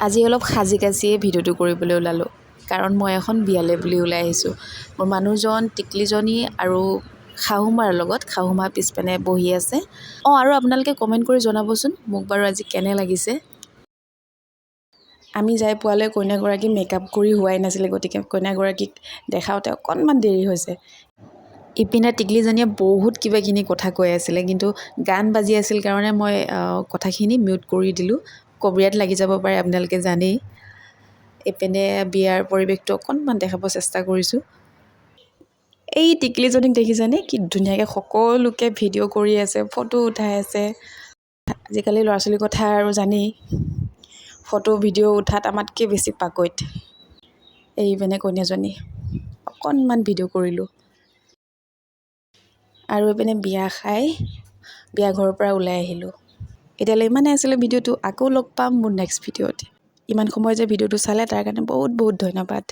আজি অলপ সাজি কাচিয়ে ভিডিঅ'টো কৰিবলৈ ওলালোঁ কাৰণ মই এখন বিয়ালৈ বুলি ওলাই আহিছোঁ। মোৰ মানুহজন, টিকলিজনী আৰু শাহুমাৰ লগত, শাহুমা পিছপিনে বহি আছে। আৰু আপোনালোকে কমেণ্ট কৰি জনাবচোন মোক বাৰু আজি কেনে লাগিছে। আমি যাই পোৱালৈ কইনাগৰাকী মেকআপ কৰি হোৱাই নাছিলে, গতিকে কইনাগৰাকীক দেখাওঁতে অকণমান দেৰি হৈছে। ইপিনে টিকলিজনীয়ে বহুত কিবাকিনি কথা কৈ আছিলে, কিন্তু গান বাজি আছিল কাৰণে মই কথাখিনি মিউট কৰি দিলোঁ। কবিৰাত লাগি যাব পাৰে, আপোনালোকে জানেই। এইপিনে বিয়াৰ পৰিৱেশটো অকণমান দেখাব চেষ্টা কৰিছোঁ। এই টিকলিজনীক দেখিছেনে, কি ধুনীয়াকৈ সকলোকে ভিডিঅ' কৰি আছে, ফটো উঠাই আছে। আজিকালি ল'ৰা ছোৱালীৰ কথা আৰু জানেই, ফটো ভিডিঅ' উঠাত আমাতকৈ বেছি পাকৈত। এইপিনে কইনাজনী অকণমান ভিডিঅ' কৰিলোঁ আৰু এইপিনে বিয়া খাই বিয়া ঘৰৰ পৰা ওলাই আহিলোঁ। এতিয়ালৈ ইমানেই আছিলে ভিডিঅ'টো। আকৌ লগ পাম মোৰ নেক্সট ভিডিঅ'ত। ইমান সময় যে ভিডিঅ'টো চালে তাৰ কাৰণে বহুত বহুত ধন্যবাদ।